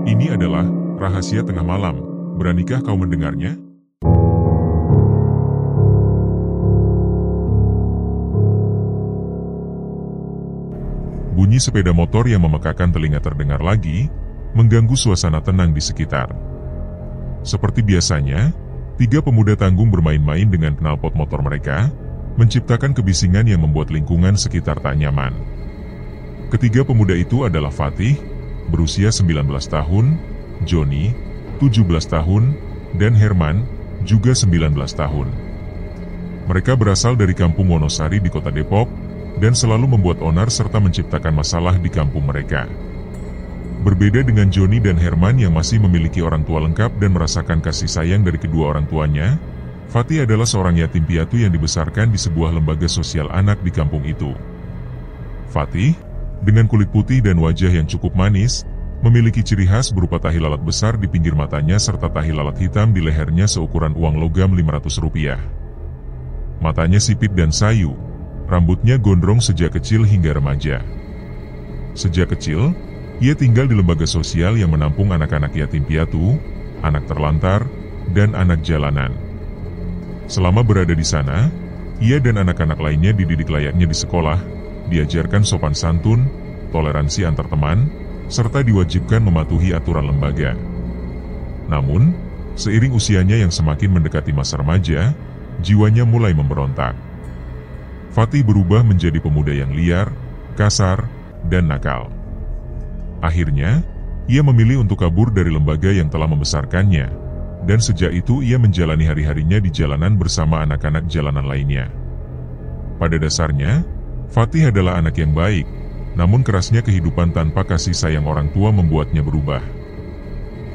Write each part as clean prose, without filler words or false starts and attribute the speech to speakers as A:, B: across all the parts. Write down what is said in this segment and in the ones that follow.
A: Ini adalah rahasia tengah malam. Beranikah kau mendengarnya? Bunyi sepeda motor yang memekakan telinga terdengar lagi, mengganggu suasana tenang di sekitar. Seperti biasanya, tiga pemuda tanggung bermain-main dengan knalpot motor mereka, menciptakan kebisingan yang membuat lingkungan sekitar tak nyaman. Ketiga pemuda itu adalah Fatih, berusia 19 tahun, Joni, 17 tahun, dan Herman, juga 19 tahun. Mereka berasal dari kampung Wonosari di kota Depok, dan selalu membuat onar serta menciptakan masalah di kampung mereka. Berbeda dengan Joni dan Herman yang masih memiliki orang tua lengkap dan merasakan kasih sayang dari kedua orang tuanya, Fatih adalah seorang yatim piatu yang dibesarkan di sebuah lembaga sosial anak di kampung itu. Fatih, dengan kulit putih dan wajah yang cukup manis, memiliki ciri khas berupa tahi lalat besar di pinggir matanya serta tahi lalat hitam di lehernya seukuran uang logam Rp500. Matanya sipit dan sayu, rambutnya gondrong sejak kecil hingga remaja. Sejak kecil, ia tinggal di lembaga sosial yang menampung anak-anak yatim piatu, anak terlantar, dan anak jalanan. Selama berada di sana, ia dan anak-anak lainnya dididik layaknya di sekolah, diajarkan sopan santun, toleransi antar teman, serta diwajibkan mematuhi aturan lembaga. Namun, seiring usianya yang semakin mendekati masa remaja, jiwanya mulai memberontak. Fatih berubah menjadi pemuda yang liar, kasar, dan nakal. Akhirnya, ia memilih untuk kabur dari lembaga yang telah membesarkannya, dan sejak itu ia menjalani hari-harinya di jalanan bersama anak-anak jalanan lainnya. Pada dasarnya, Fatih adalah anak yang baik, namun kerasnya kehidupan tanpa kasih sayang orang tua membuatnya berubah.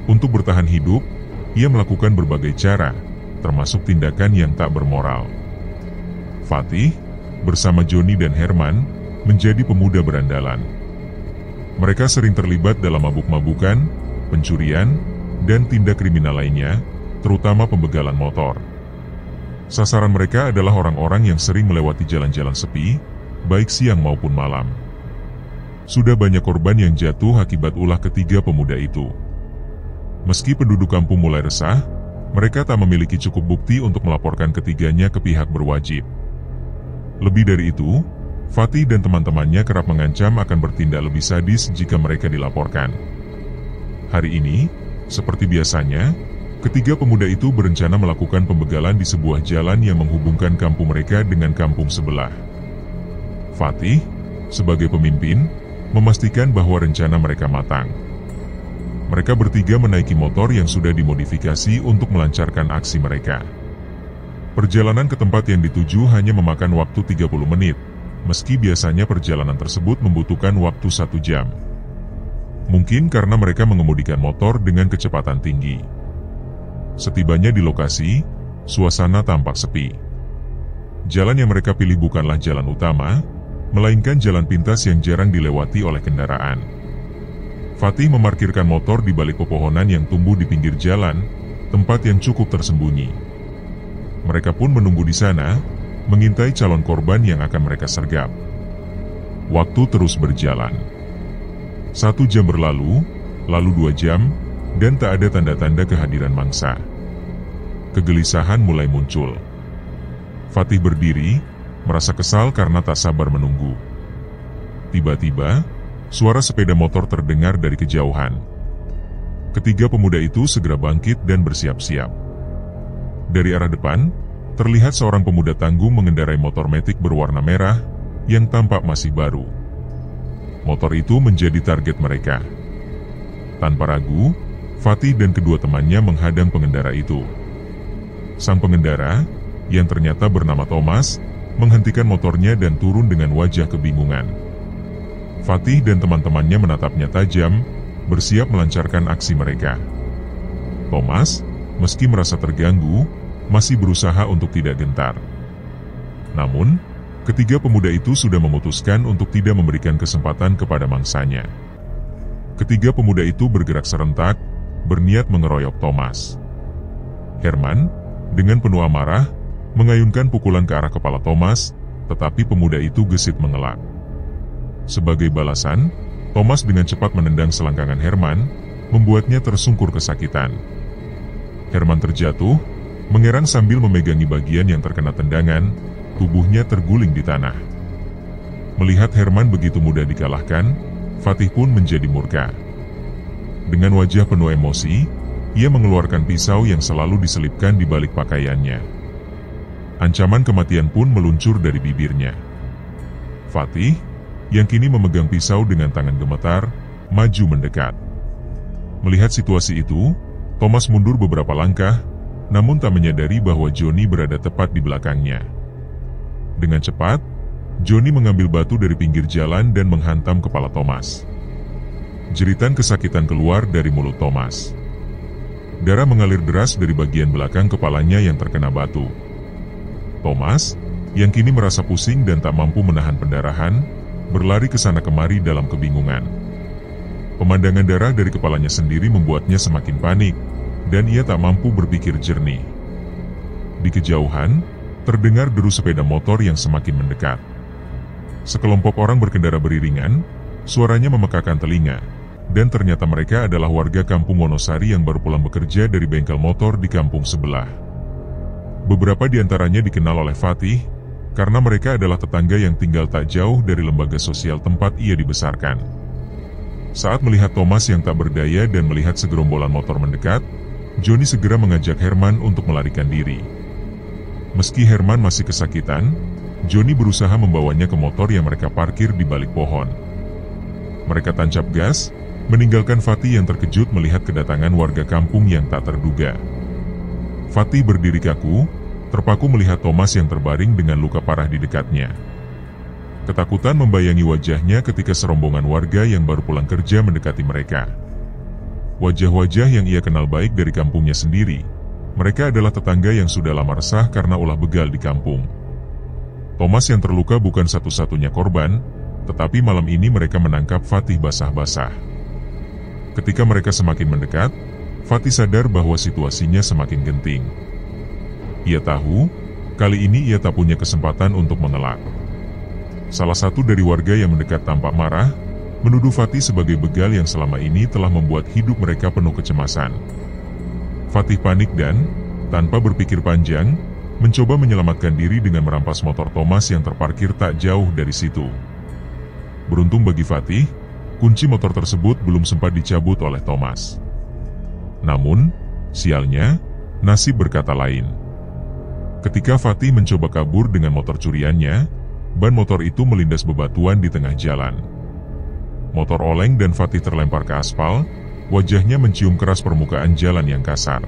A: Untuk bertahan hidup, ia melakukan berbagai cara, termasuk tindakan yang tak bermoral. Fatih, bersama Joni dan Herman, menjadi pemuda berandalan. Mereka sering terlibat dalam mabuk-mabukan, pencurian, dan tindak kriminal lainnya, terutama pembegalan motor. Sasaran mereka adalah orang-orang yang sering melewati jalan-jalan sepi, baik siang maupun malam. Sudah banyak korban yang jatuh akibat ulah ketiga pemuda itu. Meski penduduk kampung mulai resah, mereka tak memiliki cukup bukti untuk melaporkan ketiganya ke pihak berwajib. Lebih dari itu, Fatih dan teman-temannya kerap mengancam akan bertindak lebih sadis jika mereka dilaporkan. Hari ini, seperti biasanya, ketiga pemuda itu berencana melakukan pembegalan di sebuah jalan yang menghubungkan kampung mereka dengan kampung sebelah. Fatih, sebagai pemimpin, memastikan bahwa rencana mereka matang. Mereka bertiga menaiki motor yang sudah dimodifikasi untuk melancarkan aksi mereka. Perjalanan ke tempat yang dituju hanya memakan waktu 30 menit, meski biasanya perjalanan tersebut membutuhkan waktu 1 jam. Mungkin karena mereka mengemudikan motor dengan kecepatan tinggi. Setibanya di lokasi, suasana tampak sepi. Jalan yang mereka pilih bukanlah jalan utama, melainkan jalan pintas yang jarang dilewati oleh kendaraan. Fatih memarkirkan motor di balik pepohonan yang tumbuh di pinggir jalan, tempat yang cukup tersembunyi. Mereka pun menunggu di sana, mengintai calon korban yang akan mereka sergap. Waktu terus berjalan. 1 jam berlalu, lalu 2 jam, dan tak ada tanda-tanda kehadiran mangsa. Kegelisahan mulai muncul. Fatih berdiri, merasa kesal karena tak sabar menunggu. Tiba-tiba, suara sepeda motor terdengar dari kejauhan. Ketiga pemuda itu segera bangkit dan bersiap-siap. Dari arah depan, terlihat seorang pemuda tanggung mengendarai motor metik berwarna merah, yang tampak masih baru. Motor itu menjadi target mereka. Tanpa ragu, Fatih dan kedua temannya menghadang pengendara itu. Sang pengendara, yang ternyata bernama Thomas, menghentikan motornya dan turun dengan wajah kebingungan. Fatih dan teman-temannya menatapnya tajam, bersiap melancarkan aksi mereka. Thomas, meski merasa terganggu, masih berusaha untuk tidak gentar. Namun, ketiga pemuda itu sudah memutuskan untuk tidak memberikan kesempatan kepada mangsanya. Ketiga pemuda itu bergerak serentak, berniat mengeroyok Thomas. Herman, dengan penuh amarah, mengayunkan pukulan ke arah kepala Thomas, tetapi pemuda itu gesit mengelak. Sebagai balasan, Thomas dengan cepat menendang selangkangan Herman, membuatnya tersungkur kesakitan. Herman terjatuh, mengerang sambil memegangi bagian yang terkena tendangan, tubuhnya terguling di tanah. Melihat Herman begitu mudah dikalahkan, Fatih pun menjadi murka. Dengan wajah penuh emosi, ia mengeluarkan pisau yang selalu diselipkan di balik pakaiannya. Ancaman kematian pun meluncur dari bibirnya. Fatih, yang kini memegang pisau dengan tangan gemetar, maju mendekat. Melihat situasi itu, Thomas mundur beberapa langkah, namun tak menyadari bahwa Johnny berada tepat di belakangnya. Dengan cepat, Johnny mengambil batu dari pinggir jalan dan menghantam kepala Thomas. Jeritan kesakitan keluar dari mulut Thomas. Darah mengalir deras dari bagian belakang kepalanya yang terkena batu. Thomas, yang kini merasa pusing dan tak mampu menahan pendarahan, berlari ke sana kemari dalam kebingungan. Pemandangan darah dari kepalanya sendiri membuatnya semakin panik, dan ia tak mampu berpikir jernih. Di kejauhan, terdengar deru sepeda motor yang semakin mendekat. Sekelompok orang berkendara beriringan, suaranya memekakan telinga, dan ternyata mereka adalah warga kampung Wonosari yang baru pulang bekerja dari bengkel motor di kampung sebelah. Beberapa di antaranya dikenal oleh Fatih, karena mereka adalah tetangga yang tinggal tak jauh dari lembaga sosial tempat ia dibesarkan. Saat melihat Thomas yang tak berdaya dan melihat segerombolan motor mendekat, Johnny segera mengajak Herman untuk melarikan diri. Meski Herman masih kesakitan, Johnny berusaha membawanya ke motor yang mereka parkir di balik pohon. Mereka tancap gas, meninggalkan Fatih yang terkejut melihat kedatangan warga kampung yang tak terduga. Fatih berdiri kaku, terpaku melihat Thomas yang terbaring dengan luka parah di dekatnya. Ketakutan membayangi wajahnya ketika serombongan warga yang baru pulang kerja mendekati mereka. Wajah-wajah yang ia kenal baik dari kampungnya sendiri. Mereka adalah tetangga yang sudah lama resah karena ulah begal di kampung. Thomas yang terluka bukan satu-satunya korban, tetapi malam ini mereka menangkap Fatih basah-basah. Ketika mereka semakin mendekat, Fatih sadar bahwa situasinya semakin genting. Ia tahu, kali ini ia tak punya kesempatan untuk mengelak. Salah satu dari warga yang mendekat tampak marah, menuduh Fatih sebagai begal yang selama ini telah membuat hidup mereka penuh kecemasan. Fatih panik dan, tanpa berpikir panjang, mencoba menyelamatkan diri dengan merampas motor Thomas yang terparkir tak jauh dari situ. Beruntung bagi Fatih, kunci motor tersebut belum sempat dicabut oleh Thomas. Namun, sialnya, nasib berkata lain. Ketika Fatih mencoba kabur dengan motor curiannya, ban motor itu melindas bebatuan di tengah jalan. Motor oleng dan Fatih terlempar ke aspal, wajahnya mencium keras permukaan jalan yang kasar.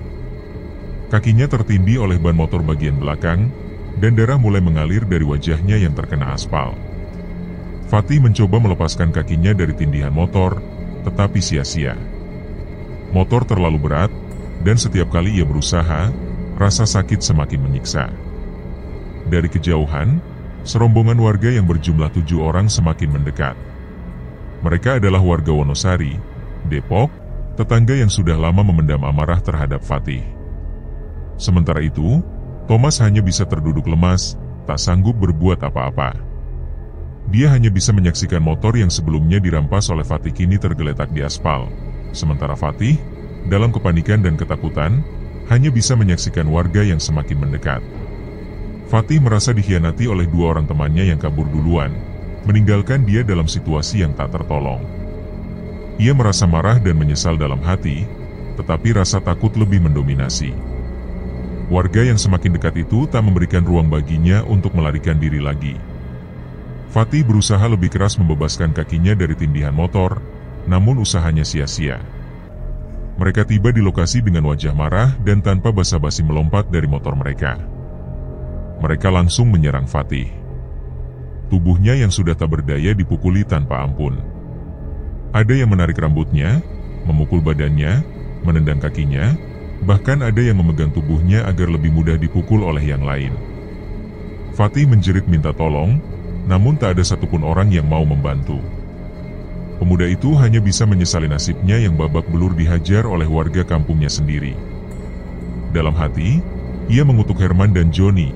A: Kakinya tertindih oleh ban motor bagian belakang, dan darah mulai mengalir dari wajahnya yang terkena aspal. Fatih mencoba melepaskan kakinya dari tindihan motor, tetapi sia-sia. Motor terlalu berat, dan setiap kali ia berusaha, rasa sakit semakin menyiksa. Dari kejauhan, serombongan warga yang berjumlah 7 orang semakin mendekat. Mereka adalah warga Wonosari, Depok, tetangga yang sudah lama memendam amarah terhadap Fatih. Sementara itu, Thomas hanya bisa terduduk lemas, tak sanggup berbuat apa-apa. Dia hanya bisa menyaksikan motor yang sebelumnya dirampas oleh Fatih kini tergeletak di aspal. Sementara Fatih, dalam kepanikan dan ketakutan, hanya bisa menyaksikan warga yang semakin mendekat. Fatih merasa dikhianati oleh 2 orang temannya yang kabur duluan, meninggalkan dia dalam situasi yang tak tertolong. Ia merasa marah dan menyesal dalam hati, tetapi rasa takut lebih mendominasi. Warga yang semakin dekat itu tak memberikan ruang baginya untuk melarikan diri lagi. Fatih berusaha lebih keras membebaskan kakinya dari tindihan motor, namun usahanya sia-sia. Mereka tiba di lokasi dengan wajah marah dan tanpa basa-basi melompat dari motor mereka. Mereka langsung menyerang Fatih. Tubuhnya yang sudah tak berdaya dipukuli tanpa ampun. Ada yang menarik rambutnya, memukul badannya, menendang kakinya, bahkan ada yang memegang tubuhnya agar lebih mudah dipukul oleh yang lain. Fatih menjerit minta tolong, namun tak ada satupun orang yang mau membantu. Pemuda itu hanya bisa menyesali nasibnya yang babak belur dihajar oleh warga kampungnya sendiri. Dalam hati, ia mengutuk Herman dan Johnny,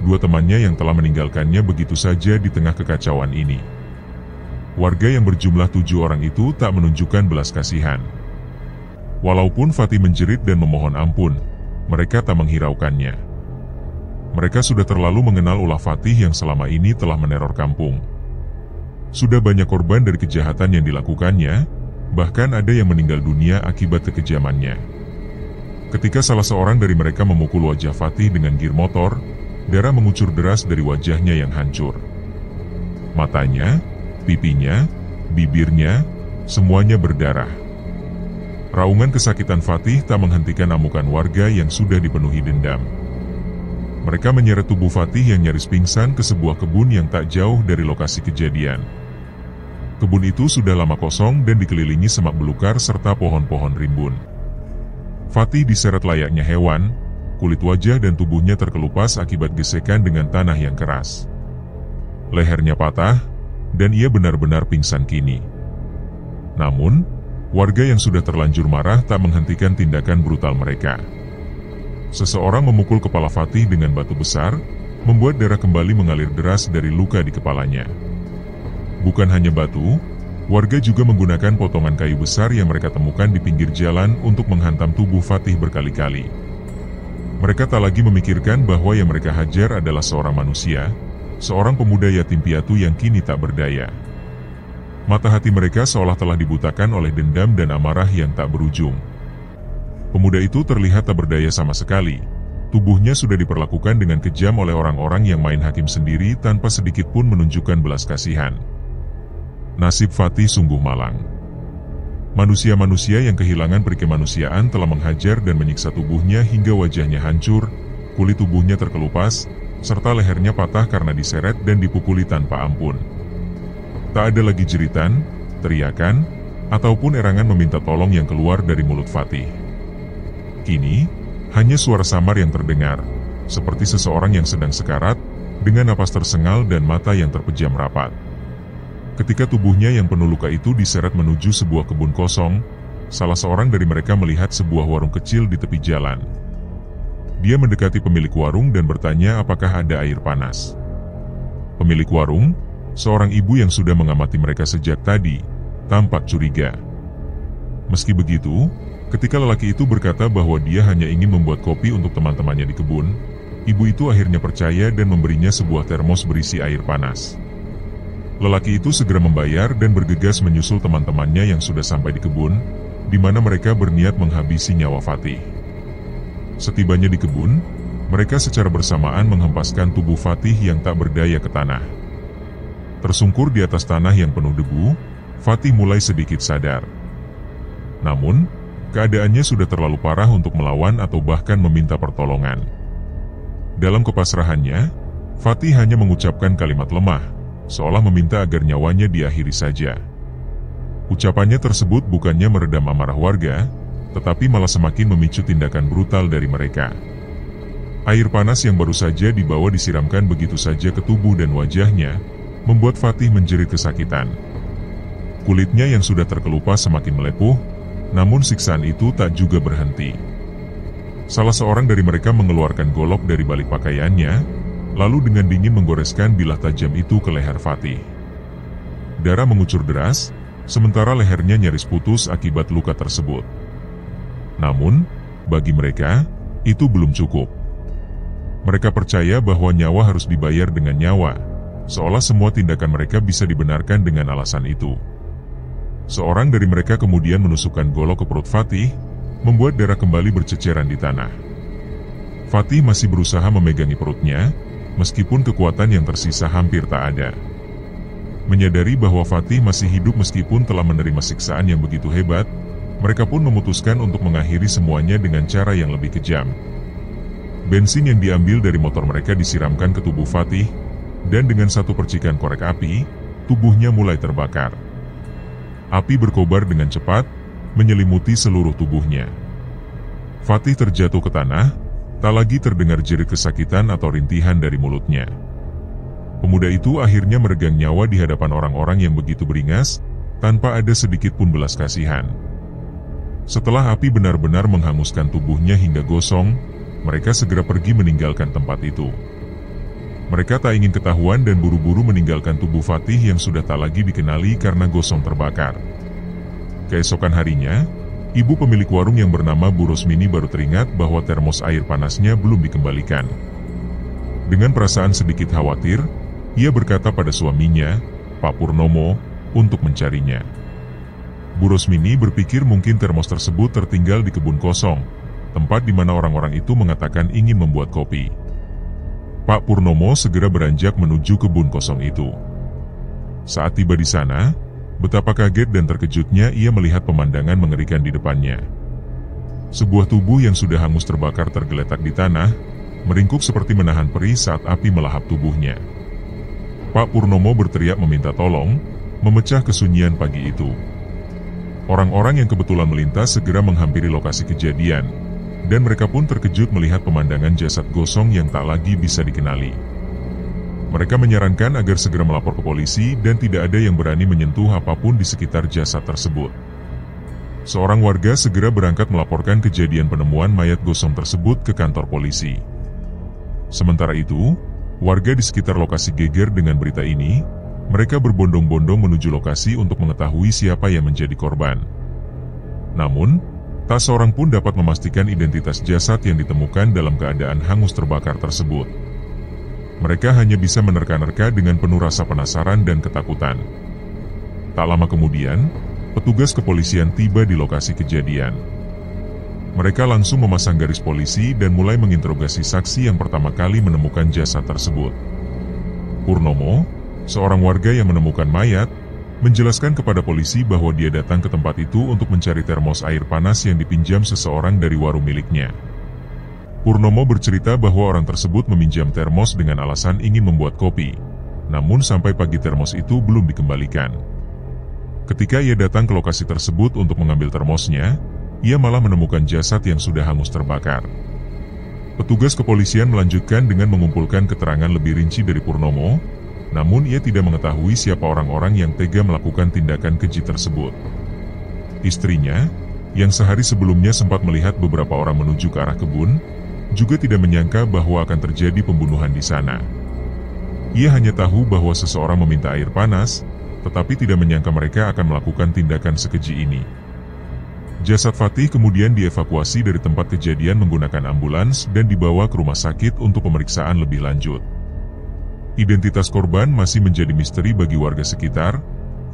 A: 2 temannya yang telah meninggalkannya begitu saja di tengah kekacauan ini. Warga yang berjumlah 7 orang itu tak menunjukkan belas kasihan. Walaupun Fatih menjerit dan memohon ampun, mereka tak menghiraukannya. Mereka sudah terlalu mengenal ulah Fatih yang selama ini telah meneror kampung. Sudah banyak korban dari kejahatan yang dilakukannya, bahkan ada yang meninggal dunia akibat kekejamannya. Ketika salah seorang dari mereka memukul wajah Fatih dengan gir motor, darah mengucur deras dari wajahnya yang hancur. Matanya, pipinya, bibirnya, semuanya berdarah. Raungan kesakitan Fatih tak menghentikan amukan warga yang sudah dipenuhi dendam. Mereka menyeret tubuh Fatih yang nyaris pingsan ke sebuah kebun yang tak jauh dari lokasi kejadian. Kebun itu sudah lama kosong dan dikelilingi semak belukar serta pohon-pohon rimbun. Fatih diseret layaknya hewan, kulit wajah dan tubuhnya terkelupas akibat gesekan dengan tanah yang keras. Lehernya patah, dan ia benar-benar pingsan kini. Namun, warga yang sudah terlanjur marah tak menghentikan tindakan brutal mereka. Seseorang memukul kepala Fatih dengan batu besar, membuat darah kembali mengalir deras dari luka di kepalanya. Bukan hanya batu, warga juga menggunakan potongan kayu besar yang mereka temukan di pinggir jalan untuk menghantam tubuh Fatih berkali-kali. Mereka tak lagi memikirkan bahwa yang mereka hajar adalah seorang manusia, seorang pemuda yatim piatu yang kini tak berdaya. Mata hati mereka seolah telah dibutakan oleh dendam dan amarah yang tak berujung. Pemuda itu terlihat tak berdaya sama sekali. Tubuhnya sudah diperlakukan dengan kejam oleh orang-orang yang main hakim sendiri tanpa sedikit pun menunjukkan belas kasihan. Nasib Fatih sungguh malang. Manusia-manusia yang kehilangan perikemanusiaan telah menghajar dan menyiksa tubuhnya hingga wajahnya hancur, kulit tubuhnya terkelupas, serta lehernya patah karena diseret dan dipukuli tanpa ampun. Tak ada lagi jeritan, teriakan, ataupun erangan meminta tolong yang keluar dari mulut Fatih. Kini, hanya suara samar yang terdengar, seperti seseorang yang sedang sekarat, dengan napas tersengal dan mata yang terpejam rapat. Ketika tubuhnya yang penuh luka itu diseret menuju sebuah kebun kosong, salah seorang dari mereka melihat sebuah warung kecil di tepi jalan. Dia mendekati pemilik warung dan bertanya apakah ada air panas. Pemilik warung, seorang ibu yang sudah mengamati mereka sejak tadi, tampak curiga. Meski begitu, ketika lelaki itu berkata bahwa dia hanya ingin membuat kopi untuk teman-temannya di kebun, ibu itu akhirnya percaya dan memberinya sebuah termos berisi air panas. Lelaki itu segera membayar dan bergegas menyusul teman-temannya yang sudah sampai di kebun, di mana mereka berniat menghabisi nyawa Fatih. Setibanya di kebun, mereka secara bersamaan menghempaskan tubuh Fatih yang tak berdaya ke tanah. Tersungkur di atas tanah yang penuh debu, Fatih mulai sedikit sadar. Namun, keadaannya sudah terlalu parah untuk melawan atau bahkan meminta pertolongan. Dalam kepasrahannya, Fatih hanya mengucapkan kalimat lemah, seolah meminta agar nyawanya diakhiri saja. Ucapannya tersebut bukannya meredam amarah warga, tetapi malah semakin memicu tindakan brutal dari mereka. Air panas yang baru saja dibawa disiramkan begitu saja ke tubuh dan wajahnya, membuat Fatih menjerit kesakitan. Kulitnya yang sudah terkelupas semakin melepuh, namun siksaan itu tak juga berhenti. Salah seorang dari mereka mengeluarkan golok dari balik pakaiannya, lalu dengan dingin menggoreskan bilah tajam itu ke leher Fatih. Darah mengucur deras, sementara lehernya nyaris putus akibat luka tersebut. Namun, bagi mereka, itu belum cukup. Mereka percaya bahwa nyawa harus dibayar dengan nyawa, seolah semua tindakan mereka bisa dibenarkan dengan alasan itu. Seorang dari mereka kemudian menusukkan golok ke perut Fatih, membuat darah kembali berceceran di tanah. Fatih masih berusaha memegangi perutnya, meskipun kekuatan yang tersisa hampir tak ada. Menyadari bahwa Fatih masih hidup meskipun telah menerima siksaan yang begitu hebat, mereka pun memutuskan untuk mengakhiri semuanya dengan cara yang lebih kejam. Bensin yang diambil dari motor mereka disiramkan ke tubuh Fatih, dan dengan satu percikan korek api, tubuhnya mulai terbakar. Api berkobar dengan cepat, menyelimuti seluruh tubuhnya. Fatih terjatuh ke tanah, tak lagi terdengar jerit kesakitan atau rintihan dari mulutnya. Pemuda itu akhirnya meregang nyawa di hadapan orang-orang yang begitu beringas, tanpa ada sedikit pun belas kasihan. Setelah api benar-benar menghanguskan tubuhnya hingga gosong, mereka segera pergi meninggalkan tempat itu. Mereka tak ingin ketahuan dan buru-buru meninggalkan tubuh Fatih yang sudah tak lagi dikenali karena gosong terbakar. Keesokan harinya, Ibu pemilik warung yang bernama Bu Rosmini baru teringat bahwa termos air panasnya belum dikembalikan. Dengan perasaan sedikit khawatir, ia berkata pada suaminya, Pak Purnomo, untuk mencarinya. Bu Rosmini berpikir mungkin termos tersebut tertinggal di kebun kosong, tempat di mana orang-orang itu mengatakan ingin membuat kopi. Pak Purnomo segera beranjak menuju kebun kosong itu. Saat tiba di sana, betapa kaget dan terkejutnya ia melihat pemandangan mengerikan di depannya. Sebuah tubuh yang sudah hangus terbakar tergeletak di tanah, meringkuk seperti menahan perih saat api melahap tubuhnya. Pak Purnomo berteriak meminta tolong, memecah kesunyian pagi itu. Orang-orang yang kebetulan melintas segera menghampiri lokasi kejadian, dan mereka pun terkejut melihat pemandangan jasad gosong yang tak lagi bisa dikenali. Mereka menyarankan agar segera melapor ke polisi dan tidak ada yang berani menyentuh apapun di sekitar jasad tersebut. Seorang warga segera berangkat melaporkan kejadian penemuan mayat gosong tersebut ke kantor polisi. Sementara itu, warga di sekitar lokasi geger dengan berita ini. Mereka berbondong-bondong menuju lokasi untuk mengetahui siapa yang menjadi korban. Namun, tak seorang pun dapat memastikan identitas jasad yang ditemukan dalam keadaan hangus terbakar tersebut. Mereka hanya bisa menerka-nerka dengan penuh rasa penasaran dan ketakutan. Tak lama kemudian, petugas kepolisian tiba di lokasi kejadian. Mereka langsung memasang garis polisi dan mulai menginterogasi saksi yang pertama kali menemukan jasad tersebut. Purnomo, seorang warga yang menemukan mayat, menjelaskan kepada polisi bahwa dia datang ke tempat itu untuk mencari termos air panas yang dipinjam seseorang dari warung miliknya. Purnomo bercerita bahwa orang tersebut meminjam termos dengan alasan ingin membuat kopi, namun sampai pagi termos itu belum dikembalikan. Ketika ia datang ke lokasi tersebut untuk mengambil termosnya, ia malah menemukan jasad yang sudah hangus terbakar. Petugas kepolisian melanjutkan dengan mengumpulkan keterangan lebih rinci dari Purnomo, namun ia tidak mengetahui siapa orang-orang yang tega melakukan tindakan keji tersebut. Istrinya, yang sehari sebelumnya sempat melihat beberapa orang menuju ke arah kebun, juga tidak menyangka bahwa akan terjadi pembunuhan di sana. Ia hanya tahu bahwa seseorang meminta air panas, tetapi tidak menyangka mereka akan melakukan tindakan sekeji ini. Jasad Fatih kemudian dievakuasi dari tempat kejadian menggunakan ambulans dan dibawa ke rumah sakit untuk pemeriksaan lebih lanjut. Identitas korban masih menjadi misteri bagi warga sekitar,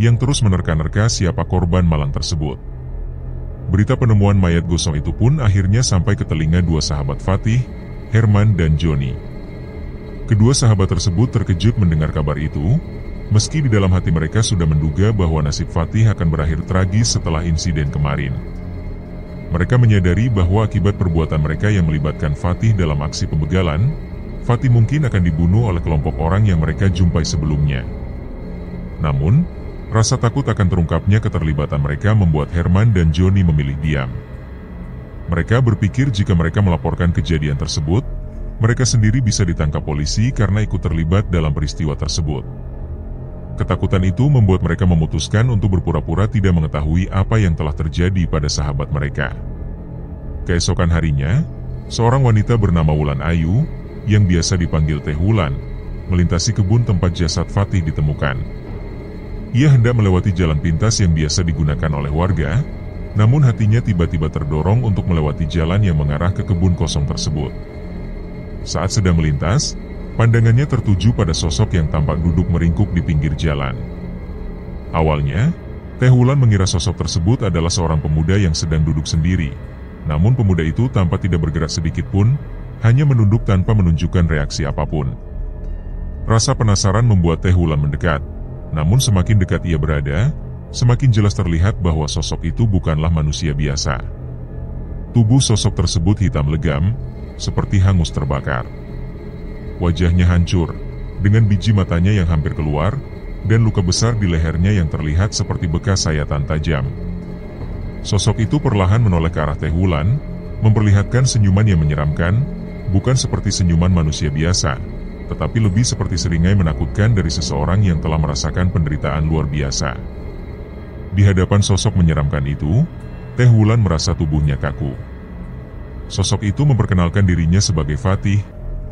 A: yang terus menerka-nerka siapa korban malang tersebut. Berita penemuan mayat gosong itu pun akhirnya sampai ke telinga dua sahabat Fatih, Herman dan Joni. Kedua sahabat tersebut terkejut mendengar kabar itu, meski di dalam hati mereka sudah menduga bahwa nasib Fatih akan berakhir tragis setelah insiden kemarin. Mereka menyadari bahwa akibat perbuatan mereka yang melibatkan Fatih dalam aksi pembegalan, Fatih mungkin akan dibunuh oleh kelompok orang yang mereka jumpai sebelumnya. Namun, rasa takut akan terungkapnya keterlibatan mereka membuat Herman dan Joni memilih diam. Mereka berpikir jika mereka melaporkan kejadian tersebut, mereka sendiri bisa ditangkap polisi karena ikut terlibat dalam peristiwa tersebut. Ketakutan itu membuat mereka memutuskan untuk berpura-pura tidak mengetahui apa yang telah terjadi pada sahabat mereka. Keesokan harinya, seorang wanita bernama Wulan Ayu, yang biasa dipanggil Teh Wulan, melintasi kebun tempat jasad Fatih ditemukan. Ia hendak melewati jalan pintas yang biasa digunakan oleh warga, namun hatinya tiba-tiba terdorong untuk melewati jalan yang mengarah ke kebun kosong tersebut. Saat sedang melintas, pandangannya tertuju pada sosok yang tampak duduk meringkuk di pinggir jalan. Awalnya, Teh Wulan mengira sosok tersebut adalah seorang pemuda yang sedang duduk sendiri, namun pemuda itu tampak tidak bergerak sedikit pun, hanya menunduk tanpa menunjukkan reaksi apapun. Rasa penasaran membuat Teh Wulan mendekat. Namun semakin dekat ia berada, semakin jelas terlihat bahwa sosok itu bukanlah manusia biasa. Tubuh sosok tersebut hitam legam, seperti hangus terbakar. Wajahnya hancur, dengan biji matanya yang hampir keluar, dan luka besar di lehernya yang terlihat seperti bekas sayatan tajam. Sosok itu perlahan menoleh ke arah Teh Wulan, memperlihatkan senyuman yang menyeramkan, bukan seperti senyuman manusia biasa, tetapi lebih seperti seringai menakutkan dari seseorang yang telah merasakan penderitaan luar biasa. Di hadapan sosok menyeramkan itu, Teh Wulan merasa tubuhnya kaku. Sosok itu memperkenalkan dirinya sebagai Fatih,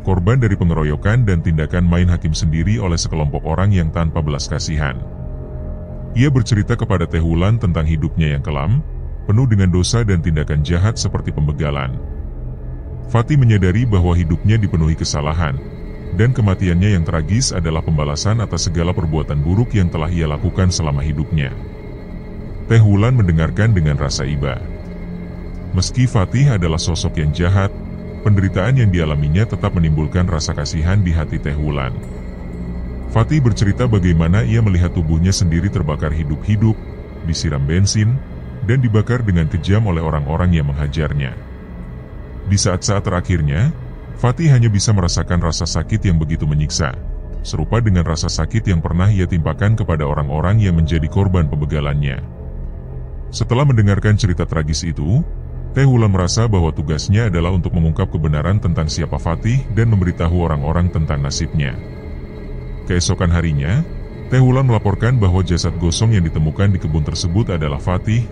A: korban dari pengeroyokan dan tindakan main hakim sendiri oleh sekelompok orang yang tanpa belas kasihan. Ia bercerita kepada Teh Wulan tentang hidupnya yang kelam, penuh dengan dosa dan tindakan jahat seperti pembegalan. Fatih menyadari bahwa hidupnya dipenuhi kesalahan, dan kematiannya yang tragis adalah pembalasan atas segala perbuatan buruk yang telah ia lakukan selama hidupnya. Teh Wulan mendengarkan dengan rasa iba. Meski Fatih adalah sosok yang jahat, penderitaan yang dialaminya tetap menimbulkan rasa kasihan di hati Teh Wulan. Fatih bercerita bagaimana ia melihat tubuhnya sendiri terbakar hidup-hidup, disiram bensin, dan dibakar dengan kejam oleh orang-orang yang menghajarnya. Di saat-saat terakhirnya, Fatih hanya bisa merasakan rasa sakit yang begitu menyiksa, serupa dengan rasa sakit yang pernah ia timpakan kepada orang-orang yang menjadi korban pembegalannya. Setelah mendengarkan cerita tragis itu, Teh Wulan merasa bahwa tugasnya adalah untuk mengungkap kebenaran tentang siapa Fatih dan memberitahu orang-orang tentang nasibnya. Keesokan harinya, Teh Wulan melaporkan bahwa jasad gosong yang ditemukan di kebun tersebut adalah Fatih,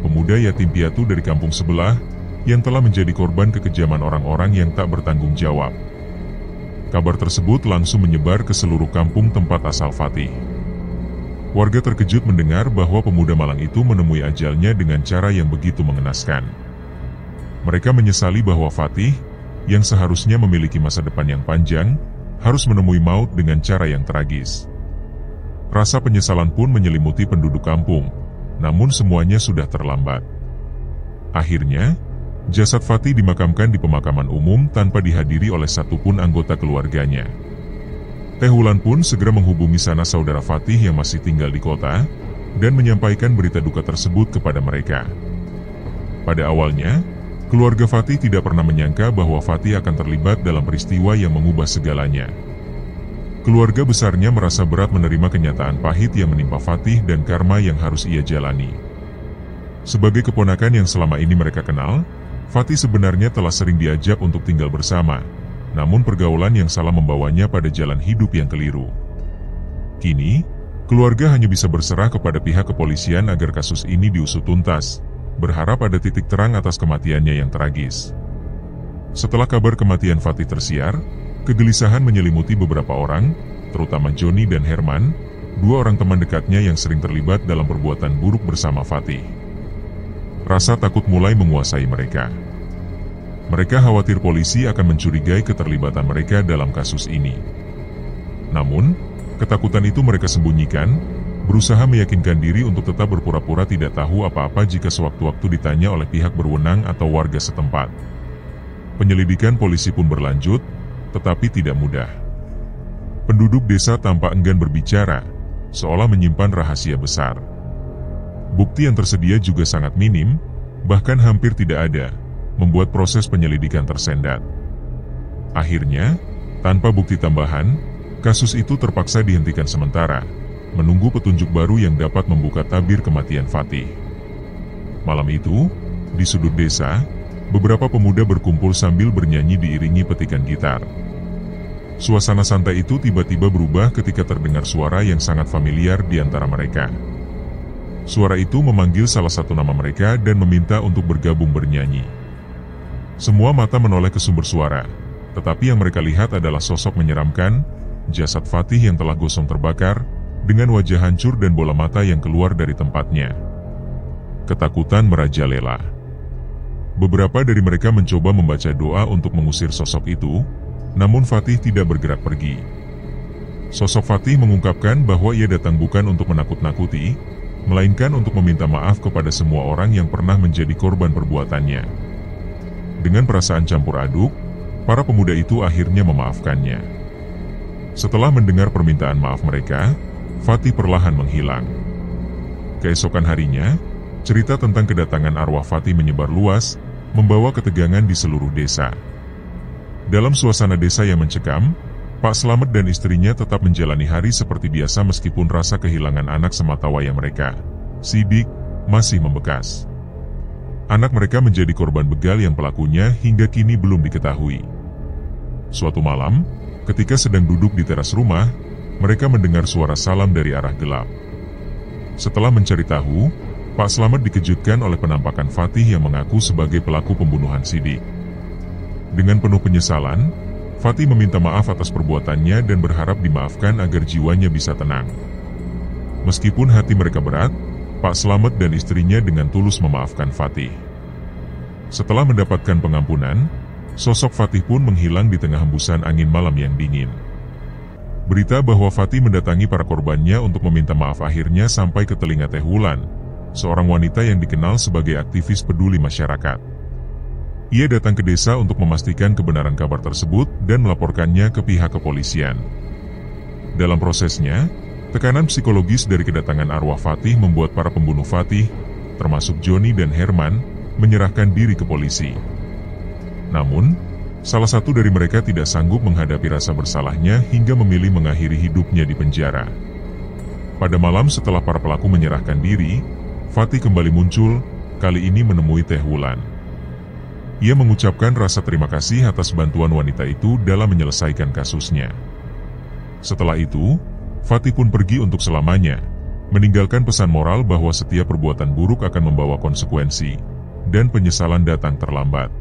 A: pemuda yatim piatu dari kampung sebelah, yang telah menjadi korban kekejaman orang-orang yang tak bertanggung jawab. Kabar tersebut langsung menyebar ke seluruh kampung tempat asal Fatih. Warga terkejut mendengar bahwa pemuda malang itu menemui ajalnya dengan cara yang begitu mengenaskan. Mereka menyesali bahwa Fatih, yang seharusnya memiliki masa depan yang panjang, harus menemui maut dengan cara yang tragis. Rasa penyesalan pun menyelimuti penduduk kampung, namun semuanya sudah terlambat. Akhirnya, jasad Fatih dimakamkan di pemakaman umum tanpa dihadiri oleh satupun anggota keluarganya. Teh Wulan pun segera menghubungi sanak saudara Fatih yang masih tinggal di kota, dan menyampaikan berita duka tersebut kepada mereka. Pada awalnya, keluarga Fatih tidak pernah menyangka bahwa Fatih akan terlibat dalam peristiwa yang mengubah segalanya. Keluarga besarnya merasa berat menerima kenyataan pahit yang menimpa Fatih dan karma yang harus ia jalani. Sebagai keponakan yang selama ini mereka kenal, Fatih sebenarnya telah sering diajak untuk tinggal bersama, namun pergaulan yang salah membawanya pada jalan hidup yang keliru. Kini, keluarga hanya bisa berserah kepada pihak kepolisian agar kasus ini diusut tuntas, berharap ada titik terang atas kematiannya yang tragis. Setelah kabar kematian Fatih tersiar, kegelisahan menyelimuti beberapa orang, terutama Joni dan Herman, dua orang teman dekatnya yang sering terlibat dalam perbuatan buruk bersama Fatih. Rasa takut mulai menguasai mereka. Mereka khawatir polisi akan mencurigai keterlibatan mereka dalam kasus ini. Namun, ketakutan itu mereka sembunyikan, berusaha meyakinkan diri untuk tetap berpura-pura tidak tahu apa-apa jika sewaktu-waktu ditanya oleh pihak berwenang atau warga setempat. Penyelidikan polisi pun berlanjut, tetapi tidak mudah. Penduduk desa tampak enggan berbicara, seolah menyimpan rahasia besar. Bukti yang tersedia juga sangat minim, bahkan hampir tidak ada, membuat proses penyelidikan tersendat. Akhirnya, tanpa bukti tambahan, kasus itu terpaksa dihentikan sementara, menunggu petunjuk baru yang dapat membuka tabir kematian Fatih. Malam itu, di sudut desa, beberapa pemuda berkumpul sambil bernyanyi diiringi petikan gitar. Suasana santai itu tiba-tiba berubah ketika terdengar suara yang sangat familiar di antara mereka. Suara itu memanggil salah satu nama mereka dan meminta untuk bergabung bernyanyi. Semua mata menoleh ke sumber suara, tetapi yang mereka lihat adalah sosok menyeramkan, jasad Fatih yang telah gosong terbakar, dengan wajah hancur dan bola mata yang keluar dari tempatnya. Ketakutan merajalela. Beberapa dari mereka mencoba membaca doa untuk mengusir sosok itu, namun Fatih tidak bergerak pergi. Sosok Fatih mengungkapkan bahwa ia datang bukan untuk menakut-nakuti, melainkan untuk meminta maaf kepada semua orang yang pernah menjadi korban perbuatannya. Dengan perasaan campur aduk, para pemuda itu akhirnya memaafkannya. Setelah mendengar permintaan maaf mereka, Fatih perlahan menghilang. Keesokan harinya, cerita tentang kedatangan arwah Fatih menyebar luas, membawa ketegangan di seluruh desa. Dalam suasana desa yang mencekam, Pak Slamet dan istrinya tetap menjalani hari seperti biasa meskipun rasa kehilangan anak sematawayang mereka, Sidik, masih membekas. Anak mereka menjadi korban begal yang pelakunya hingga kini belum diketahui. Suatu malam, ketika sedang duduk di teras rumah, mereka mendengar suara salam dari arah gelap. Setelah mencari tahu, Pak Slamet dikejutkan oleh penampakan Fatih yang mengaku sebagai pelaku pembunuhan Sidik. Dengan penuh penyesalan, Fatih meminta maaf atas perbuatannya dan berharap dimaafkan agar jiwanya bisa tenang. Meskipun hati mereka berat, Pak Slamet dan istrinya dengan tulus memaafkan Fatih. Setelah mendapatkan pengampunan, sosok Fatih pun menghilang di tengah hembusan angin malam yang dingin. Berita bahwa Fatih mendatangi para korbannya untuk meminta maaf akhirnya sampai ke telinga Teh Wulan, seorang wanita yang dikenal sebagai aktivis peduli masyarakat. Ia datang ke desa untuk memastikan kebenaran kabar tersebut dan melaporkannya ke pihak kepolisian. Dalam prosesnya, tekanan psikologis dari kedatangan arwah Fatih membuat para pembunuh Fatih, termasuk Joni dan Herman, menyerahkan diri ke polisi. Namun, salah satu dari mereka tidak sanggup menghadapi rasa bersalahnya hingga memilih mengakhiri hidupnya di penjara. Pada malam setelah para pelaku menyerahkan diri, Fatih kembali muncul, kali ini menemui Teh Wulan. Ia mengucapkan rasa terima kasih atas bantuan wanita itu dalam menyelesaikan kasusnya. Setelah itu, Fatih pun pergi untuk selamanya, meninggalkan pesan moral bahwa setiap perbuatan buruk akan membawa konsekuensi, dan penyesalan datang terlambat.